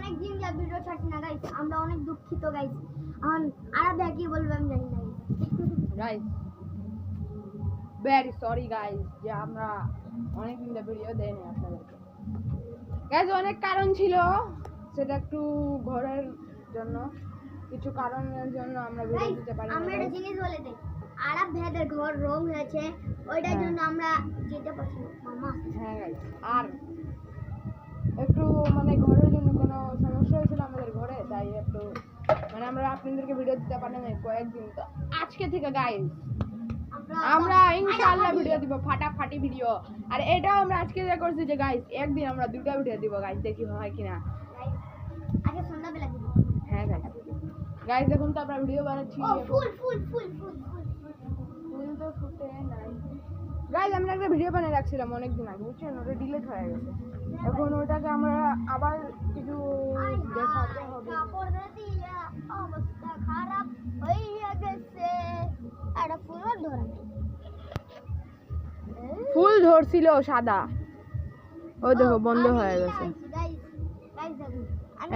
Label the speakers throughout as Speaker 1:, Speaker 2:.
Speaker 1: অনেক দিন যা ভিডিও ছাড়ছি না গাইস, আমরা অনেক দুঃখিত গাইস। এখন আর কি বলবো আমি জানি না
Speaker 2: গাইস। ভেরি সরি গাইস যে আমরা অনেক দিন ভিডিও দেইনি আপনাদেরকে। গাইস অনেক কারণ ছিল, সেটা একটু ঘরের জন্য, কিছু কারণের জন্য আমরা ভিডিও দিতে পারি না।
Speaker 1: আমরা একটা জিনিস বলে দেই, আরব ভাইদের ঘর রং হয়েছে, ওইটার জন্য আমরা যেতে পারছি না মামা।
Speaker 2: হ্যাঁ গাইস, আর একটু মানে ঘরের জন্য কোনো সমস্যা হয়েছিল আমাদের ঘরে, তাই একটু মানে আমরা আপনাদেরকে ভিডিও দিতে পারি না কয়েকদিন। তো আজকে থেকে গাইস আমরা ইনশাআল্লাহ ভিডিও দিব, ফাটাফাটি ভিডিও। আর এটাও আমরা আজকে যা করছি যে গাইস একদিন আমরা দুটো ভিডিও দিব গাইস, দেখি হয় কিনা।
Speaker 1: আগে সন্ধ্যাবেলা দিব।
Speaker 2: হ্যাঁ গাইস, গাইস দেখুন তো আমরা ভিডিও বানাচ্ছি।
Speaker 1: ফুল ফুল ফুল ফুল ফুল
Speaker 2: ফুল তো ফুটে নাই গাইস। আমরা একটা ভিডিও বানিয়ে রাখছিলাম অনেকদিন আগে, বুঝছেন, ওটা ডিলিট হয়ে গেছে। এখন ওটাকে আমরা আবার কিছু দেখাতে হবে।
Speaker 1: কাপড় দিয়া অবস্থা খারাপ হইয়া গেছে। একটা ফুল ধরা
Speaker 2: ফুল ধরছিল সাদা, ও দেখো বন্ধ হয়ে গেছে।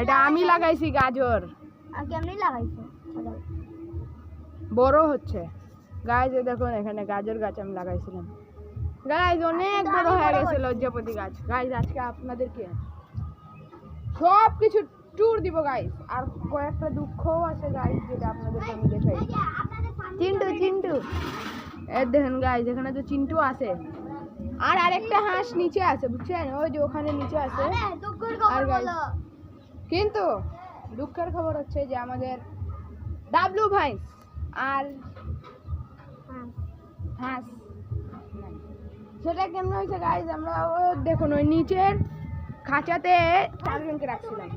Speaker 2: এটা আমি লাগাইছি গাজর।
Speaker 1: আর কেমনি লাগাইছো?
Speaker 2: বড় হচ্ছে গাইস, দেখুন এখানে গাজর গাছ আমি লাগাইছিলাম গাইস, অনেক বড় হয়ে গেছে লজ্জাপতি গাছ গাইস। আজকে আপনাদেরকে সব কিছু ট্যুর দিব গাইস, আর কয়েকটা দুঃখও আছে গাইস যেটা আপনাদেরকে আমি দেখাই। চিন্টু চিন্টু এই দেখেন গাইস, এখানে তো চিন্টু আছে, আর আরেকটা হাঁস নিচে আছে, বুঝছেন, ওই যে ওখানে নিচে আছে। আর গাইস কিন্তু দুঃখের খবর হচ্ছে যে আমাদের ডাবলু ভাই আর হাঁস সেটা কেমন হয়েছে গাইস, আমরা দেখুন ওই নিচের খাঁচাতে 4 জনকে রাখছিলাম,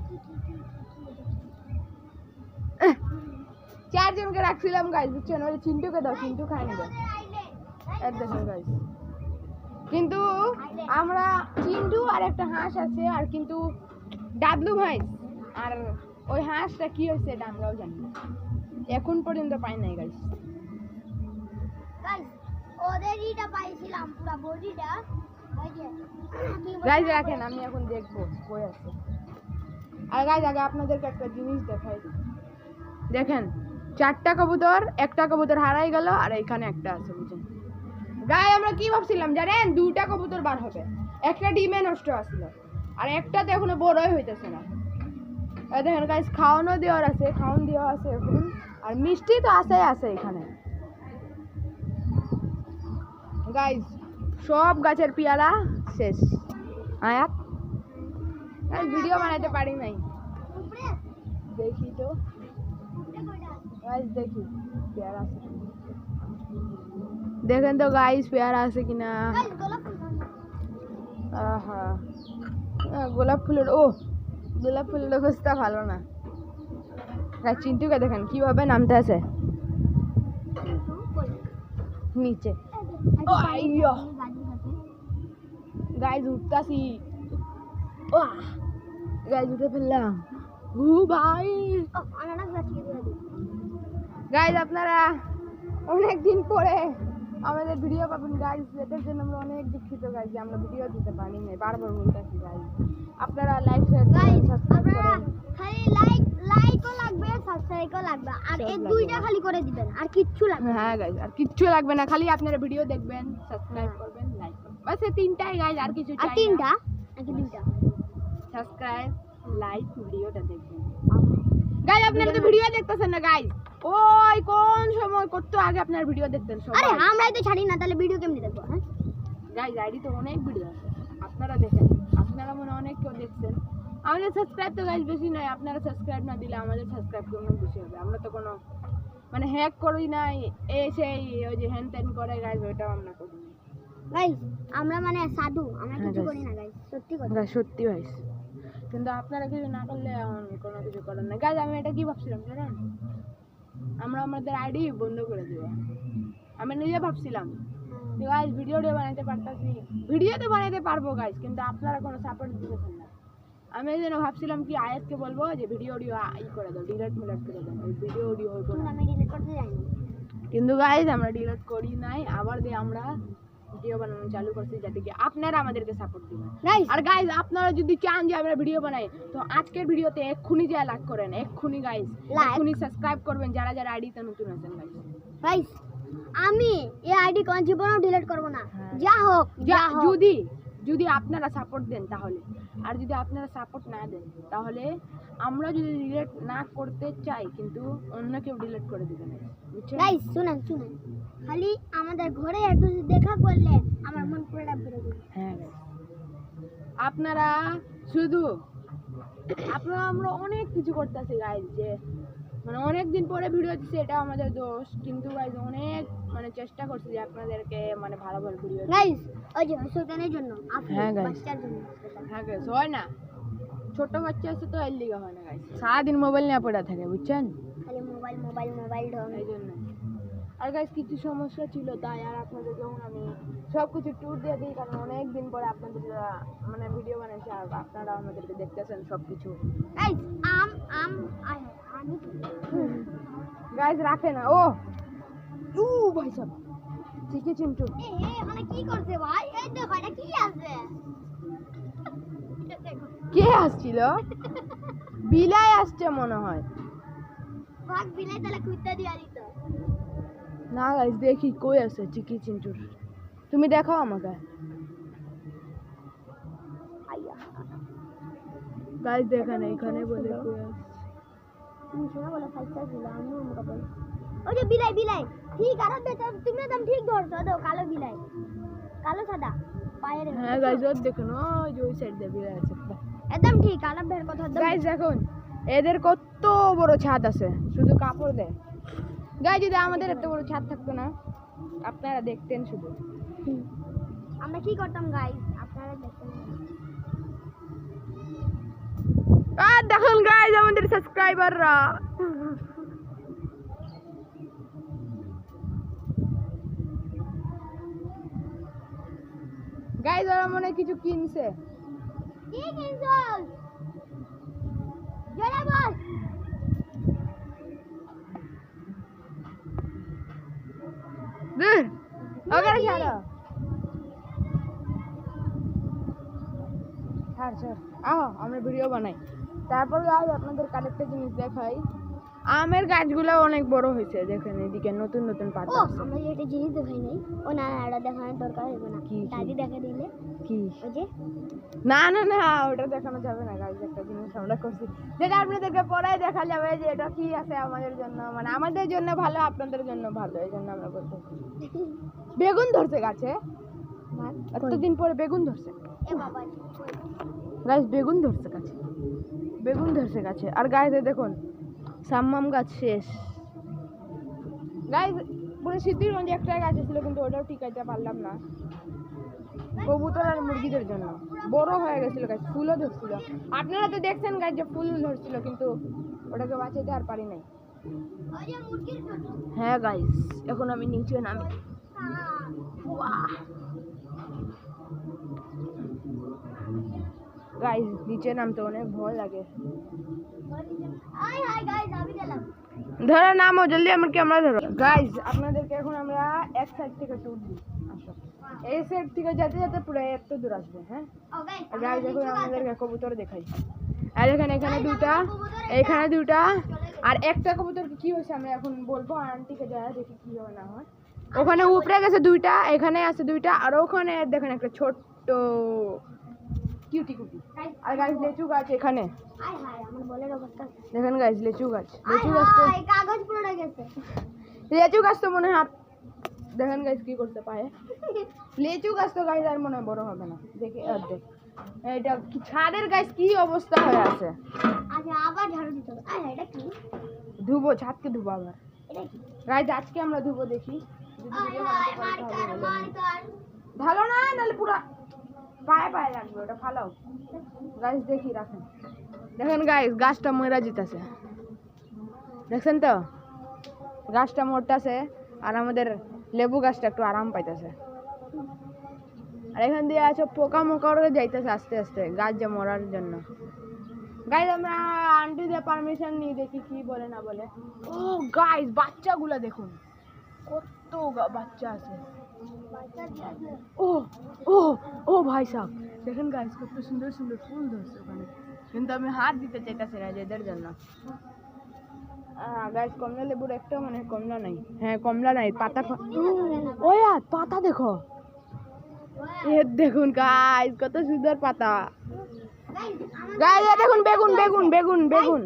Speaker 2: 4 জনকে রাখছিলাম গাইস, বুঝছেন, ওই চিন্টুকে দাও, চিন্টু খাই নেবে। দেখুন গাইস, কিন্তু আমরা চিন্টু আর একটা হাঁস আছে, আর কিন্তু ডাবলু ভাই আর ওই হাঁসটা কি হয়েছে এটা আমরাও জানি না, এখন পর্যন্ত পাই নাই গাইস।
Speaker 1: ওদেরইটা পাইছিলাম পুরো বডিটা।
Speaker 2: গাইস রাখেন, আমি এখন দেখবো কই আছে। আর গাইস আগে আপনাদেরকে একটা জিনিস দেখাই দিই, দেখেন 4টা কবুতর, একটা কবুতর হারাই গেল, আর এখানে একটা আছে, বুঝছেন গাইস। আমরা কি ভাবছিলাম জানেন, 2টা কবুতর বার হবে, একটা ডিমে নষ্ট আসছিল, আর একটা তো এখনো বড়ই হইতেছে না। এই দেখেন গাইস, খাওয়ানো দেওয়ার আছে, খাওয়ান দেওয়া আছে এখন, আর মিষ্টি তো আছে এখানে গাইস। সব গাছের পেয়ারা শেষ। আয়াত গাইস ভিডিও বানাইতে পারি নাই, দেখি তো গাইস, দেখি পেয়ারা আছে, দেখেন তো গাইস পেয়ারা আছে কিনা। আহা, গোলাপ ফুলের গোলাপ ফুলের অবস্থা ভালো না গাইস। চিন্টুকে দেখেন কিভাবে নামতে আছে নিচে। গাইস উঠতাছি, গাইস উঠে ফেললাম। ভাই গাইস আপনারা অনেক দিন পরে আমাদের ভিডিও পাবেন গাইস, এটার জন্য আমরা অনেক দুঃখিত গাইস যে আমরা ভিডিও দিতে পারি না, বারবার বলতেছি গাইস। আপনারা লাইক শেয়ার
Speaker 1: গাইস,
Speaker 2: সাবস্ক্রাইব করেন,
Speaker 1: খালি লাইকও লাগবে, সাবস্ক্রাইবও লাগবে, আর এই দুইটা খালি করে দিবেন, আর কিচ্ছু লাগবে না।
Speaker 2: হ্যাঁ গাইস, আর কিচ্ছু লাগবে না, খালি আপনারা ভিডিও দেখবেন, সাবস্ক্রাইব করবেন, লাইক করবেন, বাস এই 3টাই গাইস, আর কিছু চাই না।
Speaker 1: আর 3টা নাকি 2টা?
Speaker 2: সাবস্ক্রাইব, লাইক, ভিডিওটা দেখবেন গাইস। আপনারা তো ভিডিও দেখতেছেন না গাইস, ওই কোন সময় কত আগে আপনার ভিডিও দেখতেন সবাই।
Speaker 1: আরে আমরাই তো ছাড়ি না, তাহলে ভিডিও কেমনে দেখবো? হ্যাঁ
Speaker 2: গাইস আইডি তো অনেক ভিডিও আছে, আপনারা দেখেন, আপনারা মনে অনেক কেউ দেখছেন। আমাদের সাবস্ক্রাইব তো গাইস বেশি নাই, আপনারা সাবস্ক্রাইব না দিলে আমাদের সাবস্ক্রাইব কেমন বেশি হবে? আমরা তো কোনো মানে হ্যাক করি নাই, সেই ওই যে হ্যান ত্যান করে গাইস, ওইটাও আমরা করি না
Speaker 1: গাইস। আমরা মানে সাধু, আমরা কিছু করি না গাইস, সত্যি কথা
Speaker 2: গাইস, সত্যি গাইস। কিন্তু আপনারা কিছু না করলে কোনো কিছু করেন না গাইস। আমি এটা কি ভাবছিলাম জানেন, আমরা আমাদের আইডি বন্ধ করে দেব, আমি নিজে ভাবছিলাম গাইস। ভিডিও বানাইতে পারতাছি, ভিডিও তো বানাইতে পারবো গাইস, কিন্তু আপনারা কোনো সাপোর্ট দিতেছেন না। আমি এই জন্য ভাবছিলাম কি আয়াতকে বলবো যে ভিডিও করে দাও, ডিলিট করে দাও, ভিডিও হইব না।
Speaker 1: আমি ডিলিট করতে যাইনি,
Speaker 2: কিন্তু গাইস আমরা ডিলিট করি নাই, আবার দিয়ে আমরা ভিডিও বানানো চালু করছি যাতে কি আপনারা আমাদেরকে সাপোর্ট দিবেন।
Speaker 1: গাইস
Speaker 2: আর গাইজ আপনারা যদি চান যে আমরা ভিডিও বানাই তো আজকের ভিডিওতে এক্ষুনি যা লাইক করেন, এক্ষুনি গাইজ
Speaker 1: Like.
Speaker 2: এক্ষুনি সাবস্ক্রাইব করবেন যারা যারা আইডিতে নতুন আছেন গাইজ।
Speaker 1: গাইস আমি এই আইডি কোন জীবনেও ডিলিট করব না,
Speaker 2: হ্যাঁ।
Speaker 1: যা হোক যা হোক।
Speaker 2: যদি যদি আপনারা সাপোর্ট দেন তাহলে, আর যদি আপনারা সাপোর্ট না দেন তাহলে আমরা যদি ডিলিট না করতে চাই কিন্তু অন্য কেউ ডিলিট করে দিবে না, বুঝছেন?
Speaker 1: গাইস শুনেন শুনেন, খালি আমাদের ঘরে একটু দেখা করলে আমার মন পুরোটা ভরে যাবে।
Speaker 2: হ্যাঁ guys, আপনারা শুধু আপনারা আমরা অনেক কিছু করতেছি গাইজ, যে মানে অনেক দিন পরে ভিডিও দিচ্ছি এটা আমাদের দোষ, কিন্তু গাইজ অনেক মানে চেষ্টা করছি যে আপনাদেরকে মানে ভালো ভালো ভিডিও।
Speaker 1: গাইস ওই যে সুলতানের জন্য আপনি
Speaker 2: হ্যাঁ, guys.
Speaker 1: বাচ্চার জন্য
Speaker 2: হ্যাঁ গাইজ হয় না, ছোট বাচ্চা আছে তো এর লিগা হয় না গাইজ, সারাদিন মোবাইল নিয়ে পড়ে থাকে, বুঝছেন?
Speaker 1: খালি মোবাইল মোবাইল মোবাইল ঢং।
Speaker 2: এই জন্য আর গাইজ কিছু সমস্যা ছিল তাই আর আপনাদের যখন আমি সব কিছু ট্যুর দিয়ে দিই, কারণ অনেক দিন পরে আপনাদের মানে ভিডিও বানাইছি আর আপনারা আমাদেরকে দেখতেছেন সব কিছু।
Speaker 1: গাইস আমি
Speaker 2: গাইজ রাখে না ও উ ভাই সব চিকি চিন্টু
Speaker 1: মানে কি করছে ভাই? এই দেখো এটা কি আছে?
Speaker 2: কে আসছিল? বিলাই আসছে মনে হয়।
Speaker 1: ভাগ বিলাই তাহলে কুত্তা দিয়া দিত।
Speaker 2: না গাইজ দেখি কই আছে চিকি চিন্টুর, তুমি দেখাও আমাকে।
Speaker 1: আইয়া
Speaker 2: গাইজ দেখেন এখানে বলে কই আছে।
Speaker 1: তুমি শোনা বলে ফাইসা ছিল আমি আমাকে বল। ওই যে বিলাই বিলাই ঠিক আর তুমি একদম ঠিক ধরছো, তো কালো বিলাই, কালো সাদা পায়ের।
Speaker 2: হ্যাঁ গাইজ ওর দেখুন ওই যে ওই সাইড দিয়ে বিলাই আছে।
Speaker 1: একদম ঠিক কালো বের কথা একদম।
Speaker 2: গাইজ দেখুন এদের কত বড় ছাদ আছে, শুধু কাপড় দেয়। গাইজ যদি আমাদের এত বড় ছাদ থাকতো না আপনারা দেখতেন শুধু।
Speaker 1: আমরা কি করতাম গাইস আপনারা দেখেন।
Speaker 2: আর দেখুন গাইজ আমাদের সাবস্ক্রাইবাররা গাইজ ওরা মনে হয় কিছু কিনছে।
Speaker 1: কি কিনছস? জোরে বল।
Speaker 2: দূর ওখানে ছাড়ো, ছাড় ছাড় আহ আমরা ভিডিও বানাই। তারপর গাইজ আপনাদের আরেকটা জিনিস দেখাই, আমের গাছগুলো অনেক বড় হয়েছে, দেখেন এদিকে নতুন নতুন
Speaker 1: ও
Speaker 2: পাতা আছে।
Speaker 1: আমরা যেটা জিনিস দেখাই নাই, ও না এটা দেখানোর দরকার হবে না।
Speaker 2: কি?
Speaker 1: দাদি দেখা দিলে
Speaker 2: কি?
Speaker 1: ওই যে
Speaker 2: না না না ওটা দেখানো যাবে না গাইজ, একটা জিনিস আমরা করছি যেটা আপনাদেরকে পরে দেখা যাবে যে এটা কি আছে আমাদের জন্য, মানে আমাদের জন্য ভালো আপনাদের জন্য ভালো, এই জন্য আমরা বলতেছি। বেগুন ধরছে গাছে, এতদিন পরে বেগুন ধরছে
Speaker 1: এ বাবা
Speaker 2: গাছ, বেগুন ধরছে গাছে, বেগুন ধরছে গাছে। আর গাছে দেখুন সাম্মাম গাছ শেষ গাছ, পুরো সিদ্ধিরগঞ্জে একটা গাছ ছিল কিন্তু ওটাও টিকাইতে পারলাম না, কবুতর আর মুরগিদের জন্য বড় হয়ে গেছিল গাছ, ফুলও ধরছিল। আপনারা তো দেখছেন গাছ যে ফুল ধরছিল কিন্তু ওটাকে বাঁচাইতে আর পারি নাই।
Speaker 1: ওই যে মুরগির ছোট।
Speaker 2: হ্যাঁ গাইস এখন আমি নিচে নামি। গাইস নিচে নামতে অনেক ভয় লাগে।
Speaker 1: হাই হাই গাইস আমি গেলাম।
Speaker 2: ধরো নামো জলদি, আমার ক্যামেরা ধরো। গাইস আপনাদেরকে এখন আমরা এক সাইড থেকে ট্যুর দিই, আসো এই সাইড থেকে যেতে যেতে পুরো এত দূর আসবে। হ্যাঁ
Speaker 1: ও গাইস
Speaker 2: আর গাইস এখন আমাদেরকে কবুতর দেখাই। আর এখানে এখানে দুটা, এখানে দুটা, আর একটা কবুতর কি হয়েছে আমরা এখন বলবো, আন্টিকে যায় দেখি কি হয় না হয়। ওখানে উপরে গেছে দুইটা, এখানে আছে দুইটা, আর ওখানে দেখেন একটা ছোট্ট কিউটি কুটি। আর গাইস লেচু গাছ এখানে
Speaker 1: হাই হাই আমার বলের অবস্থা।
Speaker 2: দেখেন গাইস লেচু গাছ,
Speaker 1: হাই
Speaker 2: লেচু গাছ তো
Speaker 1: হাই কাগজ পুরো গেছে।
Speaker 2: লেচু গাছ তো মনে হয় দেখেন গাইস কি করতে পারে। লেচু গাছ তো গাইস আর মনে হয় বড় হবে না, দেখে আর দেখ এটা ছাদের গাছ কি অবস্থা হয়ে আছে।
Speaker 1: আচ্ছা আবার ঝাড়ু দিতে হবে। আরে এটা কি?
Speaker 2: ধুবো ছাদকে ধুবো আবার
Speaker 1: এটা কি?
Speaker 2: গাইস আজকে আমরা ধুবো, দেখি যদি
Speaker 1: হাই
Speaker 2: ভিডিও
Speaker 1: হাই
Speaker 2: বানাতে পারি তাহলে ভালো।
Speaker 1: মারকার।
Speaker 2: ভালো না নাহলে পুরা পায়ে পায়ে লাগবে, ওটা ফালাও গাইস। দেখি রাখেন, দেখেন গাইস গাছটা মরা যেতেছে, দেখছেন তো গাছটা মরতেছে, আর আমাদের লেবু গাছটা একটু আরাম পাইতেছে। আর এখান দিয়ে আছে পোকা মোকারও যাইতেছে আস্তে আস্তে গাছ যে মরার জন্য। গাইস আমরা আন্টি দিয়ে পারমিশন নিয়ে দেখি কি বলে না বলে। ও গাইস বাচ্চাগুলো দেখুন কত বাচ্চা আছে, ও ও ও ভাই সাহেব দেখেন গাইস কত সুন্দর সুন্দর ফুল ধরছে ওখানে, কিন্তু আমি হাত দিতে চাইতেছি না এদের জন্য। গাইস কমলা লেবুর একটা মানে কমলা নাই, হ্যাঁ কমলা নাই, পাতা ও यार পাতা দেখো, এ দেখুন গাইস কত সুন্দর পাতা। গাইস এ দেখুন বেগুন বেগুন বেগুন বেগুন,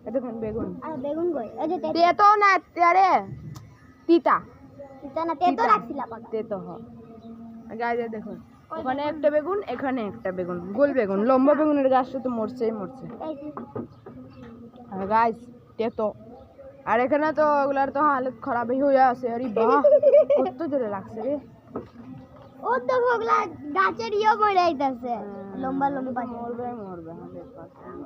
Speaker 2: এ দেখুন বেগুন।
Speaker 1: আর বেগুন কই? এই যে
Speaker 2: তেতো না আরে তিতা,
Speaker 1: এটা না তেতো রাখছিলা পাতা।
Speaker 2: তেতো হ। গাইস এ দেখুন ওখানে একটা বেগুন, এখানে একটা বেগুন, গোল বেগুন, লম্বা বেগুনের গাছটা তো মরছেই মরছে।
Speaker 1: এই যে
Speaker 2: আর গাইস তেতো, আর এখানে তো ওগুলার তো হালত খারাপই হয়ে আছে। আরে বাহ কত জোরে লাগছে রে।
Speaker 1: ও তো ওগুলা গাছের ইয়ে মরে আইতাছে, লম্বা লম্বা।
Speaker 2: মরবে মরবে 100%।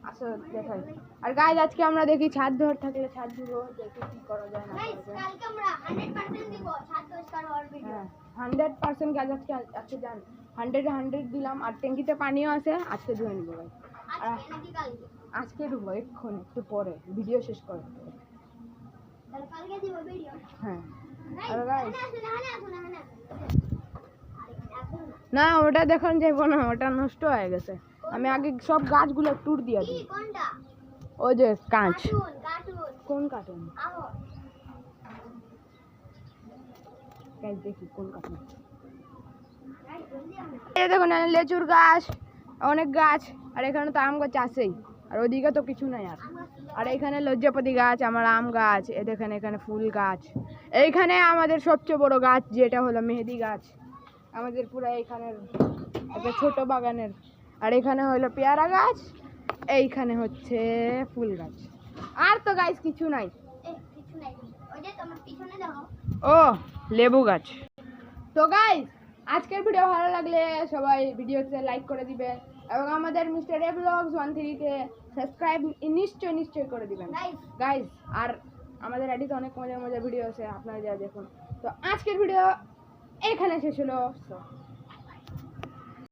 Speaker 2: আচ্ছা দেখাই। আর গাইস আজকে আমরা দেখি ছাদ ধর থাকলে ছাদ দিব, দেখি কি করা যায় না
Speaker 1: গাইস
Speaker 2: করা যায়।
Speaker 1: কালকে আমরা 100% দিব ছাদ পরিষ্কার হওয়ার ভিডিও।
Speaker 2: হ্যাঁ 100% গাছ আজকে আজকে জান 100 দিলাম, আর ট্যাঙ্কিতে পানিও আছে, আজকে ধুয়ে নিব ভাই।
Speaker 1: আজকে নাকি কালকে?
Speaker 2: আজকে ঢুকবো এক্ষুনি, একটু পরে ভিডিও শেষ করে।
Speaker 1: তাহলে কালকে দিব ভিডিও।
Speaker 2: হ্যাঁ
Speaker 1: গাইস
Speaker 2: আর গাইস
Speaker 1: না
Speaker 2: না ওটা দেখান যাবো না, ওটা নষ্ট হয়ে গেছে। আমি আগে সব গাছগুলো টুর দিয়ে
Speaker 1: কি
Speaker 2: দিই।
Speaker 1: কোনটা?
Speaker 2: ওই যে কাঁচ।
Speaker 1: কার্টুন কার্টুন
Speaker 2: কোন কার্টুন?
Speaker 1: আহো
Speaker 2: গাইস দেখি কোন কার্টুন।
Speaker 1: গাইস জলদি আহো।
Speaker 2: এই দেখুন এখানে লেচুর গাছ, অনেক গাছ, আর এখানে তো আম গাছ আছেই, আর ওদিকে তো কিছু নাই আর। আর এখানে লজ্জাপতি গাছ, আমার আম গাছ, এ দেখেন এখানে ফুল গাছ। এইখানে আমাদের সবচেয়ে বড় গাছ যেটা হলো মেহেদি গাছ, আমাদের পুরো এইখানের একটা ছোট বাগানের। আর এখানে হলো পেয়ারা গাছ, এইখানে হচ্ছে ফুল গাছ, আর তো গাছ কিছু নাই।
Speaker 1: কিছু নাই, ওই যে তোমার পিছনে দেখো।
Speaker 2: ও লেবু গাছ। তো গাইস আজকের ভিডিও ভালো লাগলে সবাই ভিডিওতে লাইক করে দিবেন, এবং আমাদের মিস্টার এ ব্লগস 13 কে সাবস্ক্রাইব নিশ্চয়ই করে দিবেন গাইস। আর আমাদের এডিতে অনেক মজার মজার ভিডিও আছে, আপনারা যা দেখুন। তো আজকের ভিডিও এখানে শেষ হলো।